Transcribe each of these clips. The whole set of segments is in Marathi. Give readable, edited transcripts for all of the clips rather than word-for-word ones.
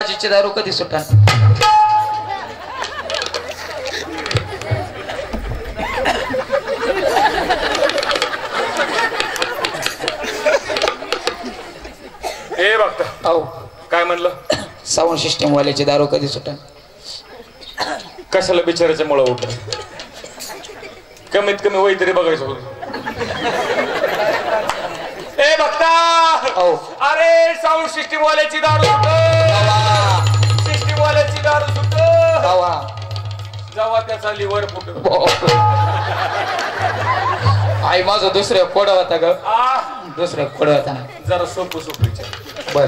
ची दारू कधी सुटणार? ए बघता अहो काय म्हणलं? साऊंड सिस्टम वाल्याची दारू कधी सुटणार? कशाला बिचाराच्या मुळे उठलं? कमीत कमी वय तरी बघायचं होतं. ए बघता अहो अरे साऊंड सिस्टम वाल्याची दारू सुट, सिस्टम वाल्याची दारू सुट. जेव्हा त्याचा लिव्हर फुट. आई माझं दुसरं कोड होता ग, दुसरं कोड होता ना. जरा सोपं सोपं विचार बर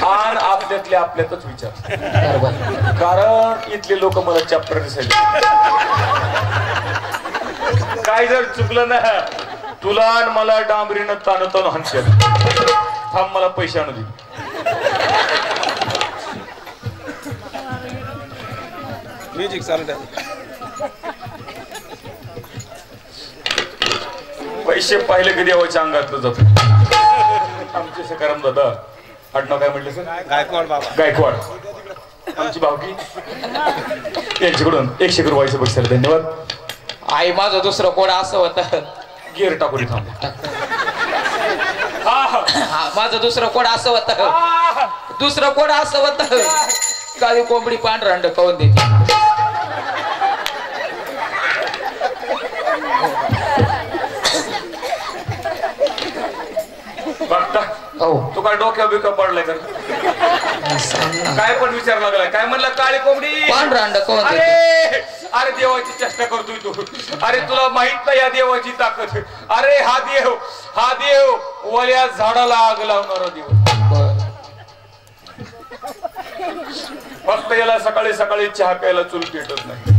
आणि आपल्यातले आपल्यातच विचार. बरोबर. कारण इथले लोक मला चॅप्टर दिसायचे. काय जर चुकलं ना तुला आणि मला डांबरीनं ताणून हाणते. थांब मला पैसे आणू दे. म्युझिक चालू. पैसे पाहिले कधी देवाच्या अंगातलं जातो. आमचे सकाराम दादा आडनाव काय म्हटलं सर? गायकवाड बाबा. गायकवाड. आमची भावकी यांच्याकडून 100 रुपयाचे बक्षीस. धन्यवाद. आई माझं दुसरं कोड असं होतं. गिअर टाकून थांब. माझं दुसरं कोड असं होतं. दुसरं कोड असं होतं. काळी कोंबडी पांढरा अंड खाऊन देते. बघता तू काय डोक्यावर बिका पडलाय का? काय पण विचार लागलाय. काय म्हणला? काळी कोंबडी पांढरा अंड खाऊन देते. अरे अरे देवाची चेष्टा करतोय तू. अरे तुला माहित नाही या देवाची ताकद. अरे हा देव वल्या झाडाला आग लावणारा देव. फक्त याला सकाळी सकाळी चहा प्यायला चूल पेटत नाही.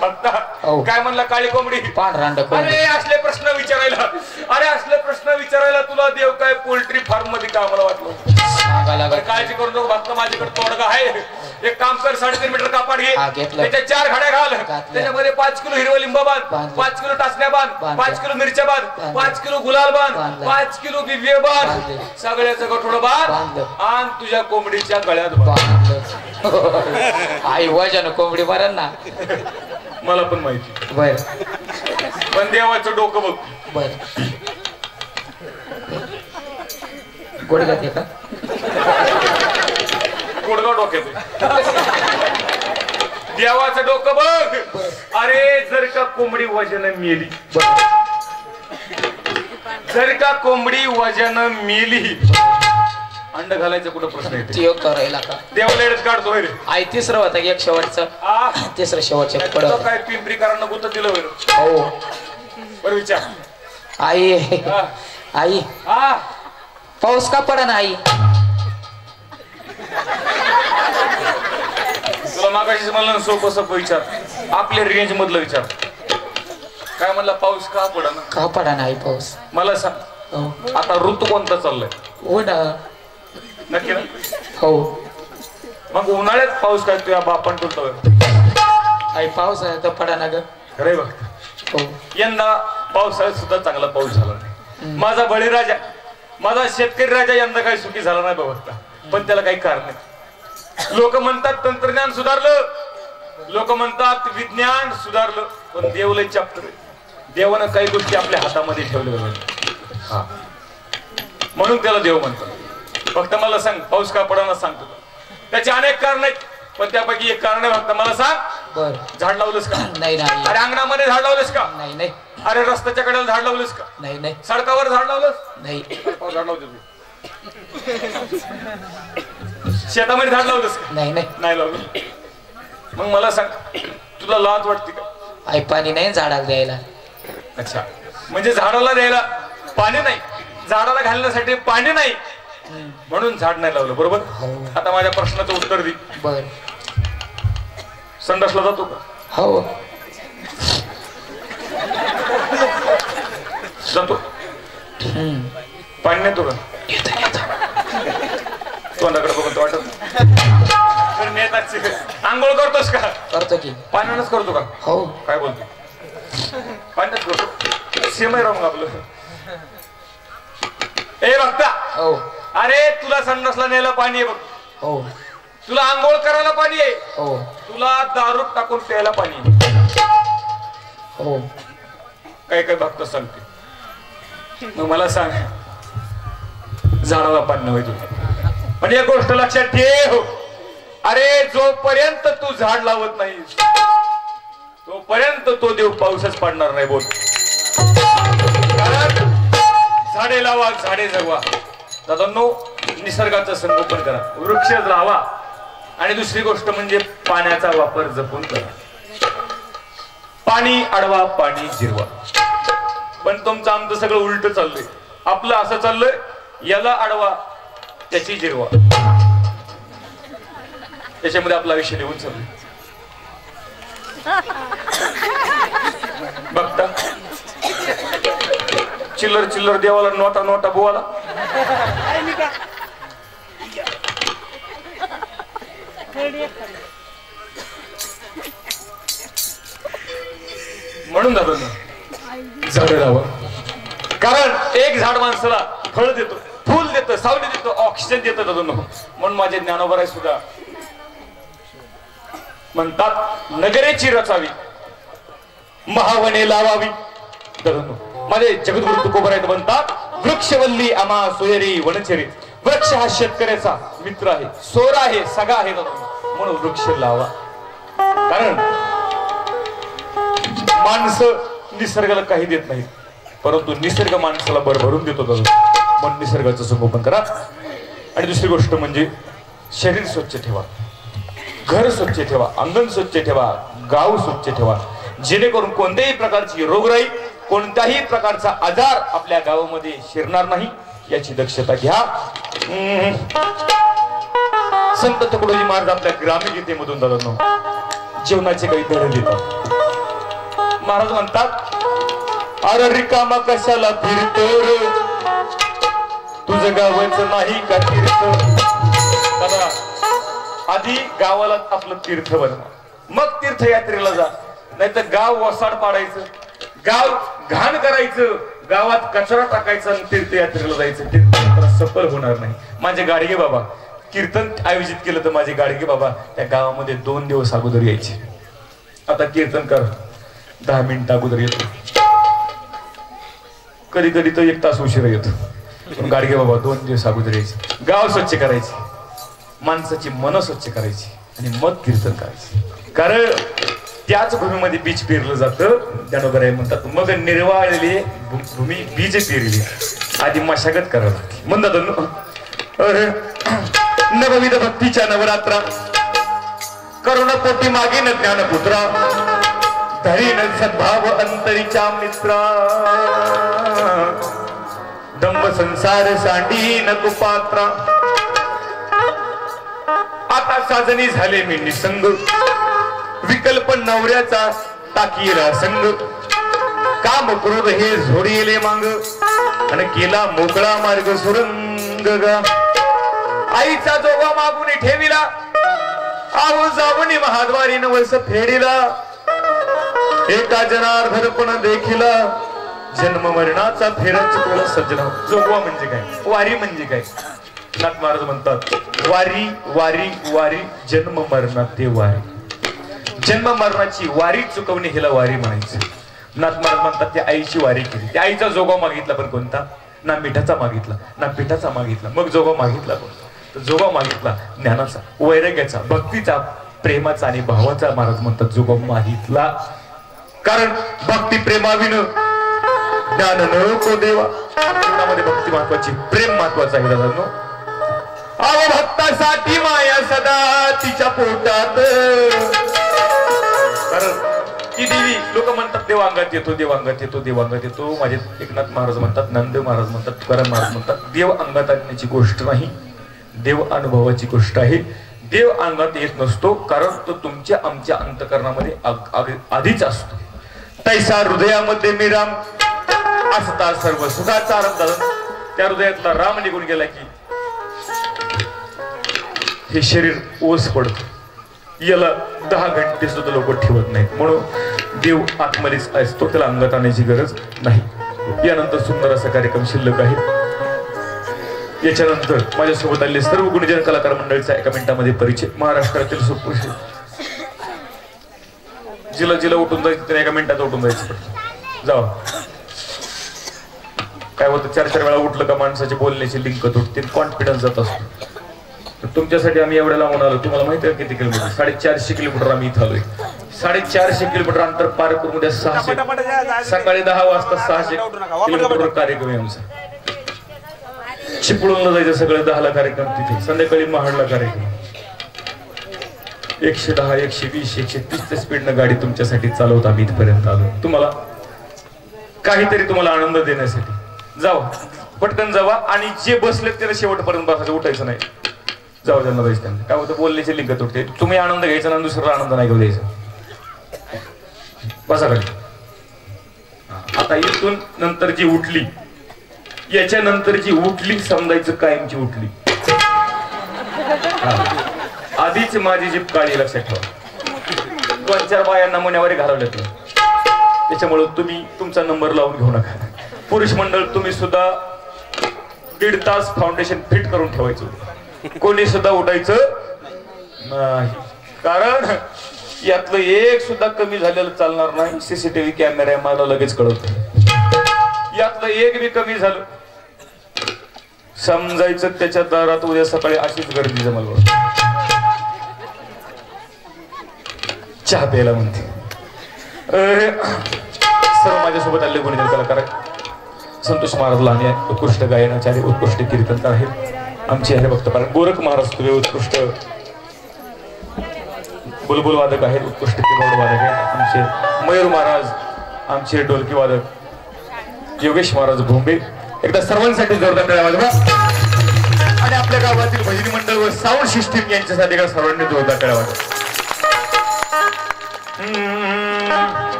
फक्त काय म्हणला? काळी कोंबडी पांढरा अंड खाऊन अरे असले प्रश्न विचारायला, अरे असले प्रश्न विचारायला तुला देव काय पोल्ट्री फार्म मध्ये कामाला वाटलं? काळजी करू नको भक्त, माझ्याकडे तोडगा आहे. एक काम कर, 3.5 मीटर कापड घे, त्याच्या 4 घड्या घाल, त्याच्यामध्ये 5 किलो हिरवं लिंब बांध, 5 किलो टाचण्या बांध, 5 किलो मिरच्या बांध, 5 किलो गुलाल बांध, 5 किलो बिबे बांध, सगळ्याचं गठोडं बांध आणि तुझ्या कोंबडीच्या गळ्यात बांध. आई वजन कोंबडी मरण ना. मला पण माहिती. बर पण देवाचं डोकं बघ. बर गुडघ्यात का? गुडघा डोक्यात. देवाचं डोकं बघ. अरे जर का कोंबडी वजन मेली, जर का कोंबडी वजन मेली, अंड घालायचं कुठं प्रश्न येते? करायला का देवाला एडच काढतो रे. आई तिसरं होतं एक शेवटचं. तिसरं शेवटचं पड काय पिंपरीकरांना गुत दिलं होय? हो बरं विचार. आई आई पाऊस का पडा ना आई? तुला मागाशीच मला सोपं सोपं विचार, आपल्या रेंज मधलं विचार. काय म्हणला? पाऊस का पडा ना? का पडा नाही पाऊस? मला सांग आता ऋतू कोणता चाललाय? हो ना. नक्की ना? हो. मग उन्हाळ्यात पाऊस काय तुझ्या बापान तुलतोय? आई पाऊस आहे तर पडा ना ग. खरंय बघ. हो. यंदा पावसाळ्यात सुद्धा चांगला पाऊस झाला नाही. माझा बळीराजा, माझा शेतकरी राजा यंदा काही सुखी झाला नाही बघता. पण त्याला काही कारण नाही. लोक म्हणतात तंत्रज्ञान सुधारलं, लोक म्हणतात विज्ञान सुधारलं, पण देव लय चॅप्टर आहे. देवानं काही गोष्टी आपल्या हातामध्ये ठेवल्या म्हणून त्याला देव म्हणतात. फक्त मला सांग पाऊस का पडाना? सांगतो त्याचे अनेक कारण आहेत, पण त्यापैकी एक कारण आहे. फक्त मला सांग, बर झाड लावलंस का? नाही नाही. अरे अंगणामध्ये झाड लावलंस का? नाही नाही. अरे रस्त्याच्या कडेला झाड लावलंस का? नाही नाही. सडकावर झाड लावलंस? नाही. झाड लावते. शेतामध्ये झाड लावलंस का? नाही नाही. नाही लावलं. मग मला सांग तुला लाज वाटते का? आई पाणी नाही झाडाला द्यायला. अच्छा, म्हणजे झाडाला द्यायला पाणी नाही, झाडाला घालण्यासाठी पाणी नाही, म्हणून झाड नाही लावलं. बरोबर. आता माझ्या प्रश्नाचं उत्तर दे. बर संडासला जातो का? हो जातो. पाणी नेतो का? तोंडाकडे बघतो वाटत. आंघोळ करतोस का? करतो की. पाण्यानंच करतो का? हो. काय बोलतो? पाण्यात करतो. सेम आहे राहून आपलं. ए बघता हो अरे तुला संडासला न्यायला पाणी आहे बघ हो तुला आंघोळ करायला पाणी आहे, हो तुला दारू टाकून प्यायला पाणी आहे. हो काय काय भक्त सांगते. मग मला सांग, झाडाला पाणी नव्हे तुला. पण एक गोष्ट लक्षात ठेव, अरे जोपर्यंत तू झाड लावत नाही तोपर्यंत तो देव पाऊसच पडणार नाही. बोल. कारण झाडे लावा, झाडे जगवा. दादांनो, निसर्गाचं संगोपन करा, वृक्ष लावा. आणि दुसरी गोष्ट म्हणजे पाण्याचा वापर जपून करा. पाणी अडवा, पाणी जिरवा. पण तुमचं आमचं सगळं उलट चाललंय. आपलं असं चाललंय, याला अडवा त्याची जिरवा. त्याच्यामध्ये आपला विषय निघून चाललोय. बघता चिल्लर चिल्लर देवाला, नोटा नोटा बुवाला. म्हणून जातो ना, झाडं लावा. कारण एक झाड माणसाला फळ देतो, फुल देतं, सावली देतो, ऑक्सिजन देतं. दादा म्हणून माझे ज्ञानोबा आहे सुद्धा म्हणतात, नगरेची रचावी, महावने लावावी. माझे जगद्गुरु तुकोबराय म्हणतात, वृक्षवल्ली आम्हा सोयरी वनचरी. वृक्ष हा शेतकऱ्याचा मित्र आहे, सोरा आहे, सगा आहे. म्हणून वृक्ष लावा. कारण माणसं निसर्गाला काही देत नाहीत, परंतु निसर्ग माणसाला भरभरून देतो. म्हणून निसर्गाचं संगोपन करा. आणि दुसरी गोष्ट म्हणजे शरीर स्वच्छ ठेवा, घर स्वच्छ ठेवा, अंगण स्वच्छ ठेवा, गाव स्वच्छ ठेवा. जेणेकरून कोणत्याही प्रकारची रोगराई, कोणत्याही प्रकारचा आजार आपल्या गावामध्ये शिरणार नाही, याची दक्षता घ्या. संत तुकडोजी महाराज आपल्या ग्रामीण गीतेमधून दादांनो जीवनाचे काही धडे देतात. महाराज म्हणतात, अरे रिकामा कशाला फिरतो, तुझं गावाच नाही का तीर्थ. दादा, आधी गावाला आपलं तीर्थ बनवा, मग तीर्थयात्रेला जा. नाही तर गाव वसाड पाडायचं, गाव घाण करायचं, गावात कचरा टाकायचा आणि तीर्थयात्रेला जायचं. तीर्थयात्रा सफल होणार नाही. माझे गाडगे बाबा कीर्तन आयोजित केलं तर माझे गाडगे बाबा त्या गावामध्ये 2 दिवस अगोदर यायचे. आता कीर्तन कर 10 मिनिटं अगोदर येतो, कधी कधी तर 1 तास उशिरा येतो. पण गाडगे बाबा 2 दिवस अगोदर यायचे. गाव स्वच्छ करायचे, माणसाची मन स्वच्छ करायची आणि मग कीर्तन करायचे. कारण त्याच भूमीमध्ये बीज पेरलं जातं. ज्ञानोबराय म्हणतात, मग निर्वाळलेली भूमी बीज पेरली, आधी मशागत करावी लागते. म्हणतात, नवविध भक्तीच्या नवरात्रा, करुणपोटी मागीन ज्ञानपुत्रा, धरीन सद्भाव अंतरीच्या मित्रा, दंभ संसार सांडीन कुपात्रा. आता साजनी झाले मी निसंग, विकल्प नवऱ्याचा टाकीला संग, काम क्रोध हे झोडीले मांग, आणि केला मोकळा मार्ग सुरंग. आईचा जोगा मागून ठेविला, आहो जावणी महाद्वारी नवस फेडीला, एका जनार्दन पण देखिला, जन्म मरणाचा फेरच तुला सज्जना. जोगवा म्हणजे काय, वारी म्हणजे काय. नाथ महाराज म्हणतात, वारी वारी वारी, जन्म मरणात ते वारी. जन्म मरणाची वारी चुकवणे हिला वारी म्हणायचं. नाथ महाराज म्हणतात, त्या आईची वारी केली, त्या आईचा जोगा मागितला, पण कोणता? ना मिठाचा मागितला, ना पिठाचा मागितला. मग जोगा मागितला कोणता? तर जोगा मागितला ज्ञानाचा, वैराग्याचा, भक्तीचा, प्रेमाचा आणि भावाचा. महाराज म्हणतात, जोगा मागितला. कारण भक्ती प्रेमाविन ज्ञान नको देवा. जीवनामध्ये भक्ती महत्वाची, प्रेम महत्वाचं आहे दादांनो. अहो भक्तासाठी माया सदा तिच्या पोटात. कारण ती देवी, लोक म्हणतात देवांगात येतो, देवांगात येतो, देवांगात येतो. माझे एकनाथ महाराज म्हणतात, नामदेव महाराज म्हणतात, तुकाराम महाराज म्हणतात, देव अंगात आणण्याची गोष्ट नाही, देव अनुभवाची गोष्ट आहे. देव अंगात येत नसतो, कारण तो तुमच्या आमच्या अंतकरणामध्ये आधीच असतो. तैसा हृदयामध्ये मी राम असता सर्व सुखाचा आरंभ. त्या हृदयातला राम निघून गेला की हे शरीर ओस पडत, याला 10 घंटे सुद्धा लोक ठेवत नाहीत. म्हणून देव आत्मनेच असतो, त्याला अंगात आणण्याची गरज नाही. यानंतर सुंदर असा कार्यक्रम शिल्लक आहे. याच्यानंतर माझ्यासोबत आलेले सर्व गुणजन कलाकार मंडळीचा एका मिनिटामध्ये परिचय. महाराष्ट्रातील सुप्रसिद्ध जिला जिला उठून जायचं त्याने एका मिनिटात उठून जायचं. जाऊ काय होतं 4-4 वेळा उठलं का माणसाची बोलण्याची लिंक तुटते, कॉन्फिडन्स जात असतो. तुमच्यासाठी आम्ही एवढ्या लांबून आलो. तुम्हाला माहिती आहे किती किलोमीटर? 450 किलोमीटर आम्ही इथं आलोय. 450 किलोमीटर अंतर पार करून उद्या 600 सकाळी 10 वाजता 600 किलोमीटर कार्यक्रम आहे आमचा. चिपळूणला जायचं सगळं 10ला कार्यक्रम तिथे, संध्याकाळी महाडला कार्यक्रम. 110 120 130 स्पीडनं गाडी तुमच्यासाठी चालवत आम्ही इथपर्यंत आलो. तुम्हाला काहीतरी तुम्हाला आनंद देण्यासाठी. जावा पटकन जावा आणि जे बसले त्याला शेवटपर्यंत बसायचं, उठायचं नाही. जाऊ त्यांना जायचं. त्यांना काय होतं बोलण्याची लिंक तुटते. तुम्ही आनंद घ्यायचा ना दुसऱ्याला आनंद नाही घेऊ द्यायचा. बसा खाली. आता इथून नंतर जी उठली याच्या नंतर जी उठली समजायचं कायमची उठली. आधीच माझी जीभ काळी लक्षात ठेवा. 2-4 बायांना मुन्यावर घालवल्यात त्याच्यामुळे तुम्ही तुमचा नंबर लावून घेऊ नका. पुरुष मंडळ तुम्ही सुद्धा 1.5 तास फाउंडेशन फिट करून ठेवायचं. कोणी सुद्धा उठायचं नाही, कारण यातलं एक सुद्धा कमी झालेलं चालणार नाही. सीसीटीव्ही कॅमेरा मला लगेच कळवतो. यातलं एक बी कमी झालं समजायचं त्याच्या दारात उद्या सकाळी अशीच गर्दी जमल. चहा प्यायला म्हणते. सर्व माझ्यासोबत आलेले गुणजन कलाकार संतोष महाराज लाने उत्कृष्ट गायनाचार्य, उत्कृष्ट कीर्तनकार आहेत. आमचे हरिभक्त गोरख महाराज तुझे उत्कृष्ट बुलबुल वादक आहेत, उत्कृष्ट कीबोर्ड वादक आहेत. आमचे मयूर महाराज, आमचे ढोलकी वादक योगेश महाराज भोंबे. एकदा सर्वांसाठी जोरदार टाळ्या वाजवा. आणि आपल्या गावातील भजनी मंडळ व साऊंड सिस्टीम यांच्यासाठी का सर्वांनी जोरदार टाळ्या वाजवा.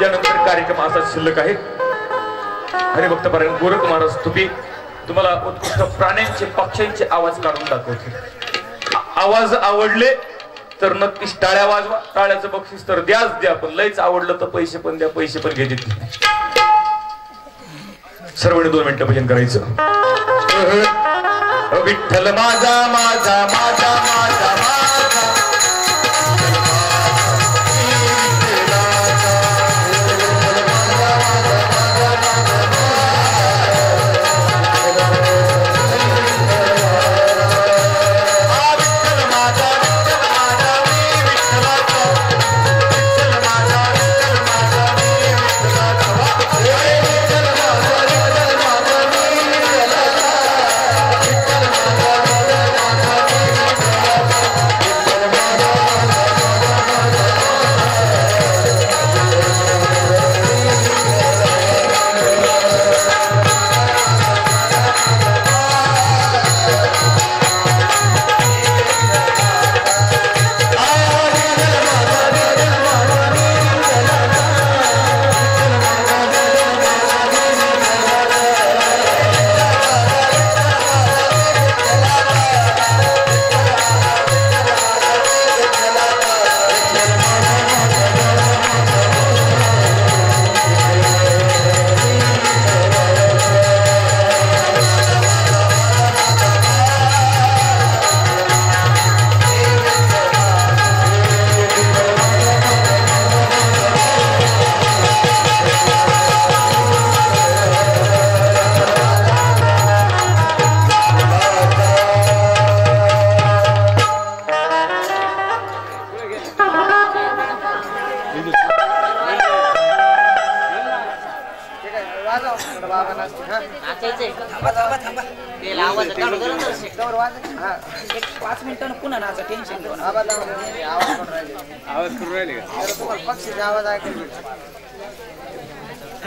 यानंतर कार्यक्रम असा शिल्लक आहे. हरिभक्त पारायण गोरख महाराज तुम्हाला उत्कृष्ट प्राण्यांचे पक्ष्यांचे आवाज काढून दाखवतील. आवाज आवडले तर नक्कीच टाळ्या वाजवा. टाळ्याचं बक्षीस तर द्याच द्या, पण लयच आवडलं तर पैसे पण द्या. पैसे पण घ्यायचे. सर्वांनी 2 मिनिटं भजन करायचं. विठ्ठल माझा माझा माझा माझा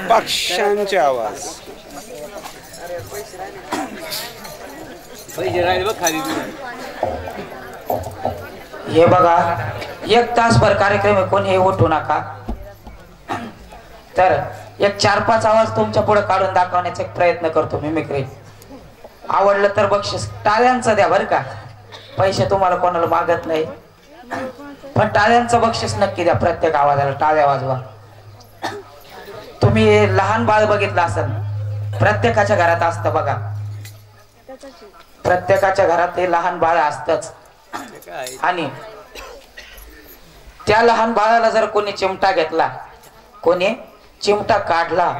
पक्ष्यांचे आवाज. हे बघा 1 तासभर कार्यक्रम आहे. कोणी उठू नका. तर एक 4-5 आवाज तुमच्या पुढे काढून दाखवण्याचा एक प्रयत्न करतो. मिमिक्री आवडलं तर बक्षीस टाळ्यांचं द्या बरं का. पैसे तुम्हाला कोणाला मागत नाही, पण टाळ्यांचं बक्षीस नक्की द्या. प्रत्येक आवाजाला टाळ्या वाजवा. तुम्ही लहान बाळ बघितलं असेल, प्रत्येकाच्या घरात असतं बघा. प्रत्येकाच्या घरात हे लहान बाळ असतच आणि त्या लहान बाळाला जर कोणी चिमटा घेतला, कोणी चिमटा काढला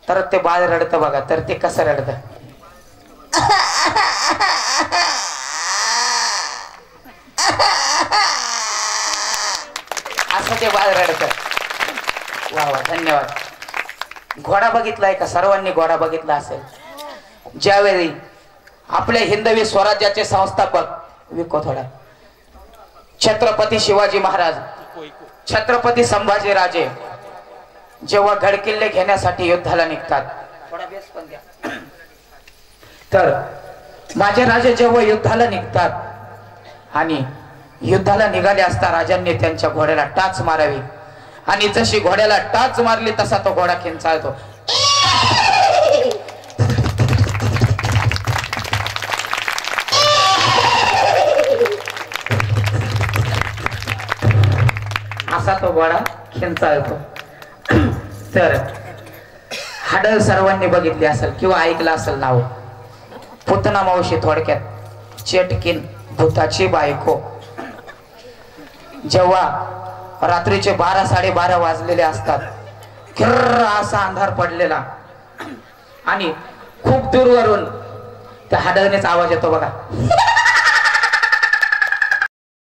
तर ते बाळ रडतं बघा. तर ते कसं रडतं? असं ते बाळ रडतं. वा वा, धन्यवाद. घोडा बघितलाय का? सर्वांनी घोडा बघितला असेल. ज्यावेळी आपल्या हिंदवी स्वराज्याचे संस्थापक विको थोडा छत्रपती शिवाजी महाराज, छत्रपती संभाजी राजे जेव्हा गडकिल्ले घेण्यासाठी युद्धाला निघतात, तर माझे राजे जेव्हा युद्धाला निघतात आणि युद्धाला निघाले असता राजांनी त्यांच्या घोड्याला टाच मारावी आणि जशी घोड्याला टाच मारली तसा तो घोडा खिंचाळतो. असा तो घोडा खिंचाळतो. तर हाडळ सर्वांनी बघितली असेल किंवा ऐकलं असेल नाव. पुतना मावशी, थोडक्यात चेटकीन भूताची बायको. जेव्हा रात्रीचे 12-12:30 वाजलेले असतात, किर्र असा अंधार पडलेला आणि खूप दूरवरून त्या हाडळनेच आवाज येतो बघा.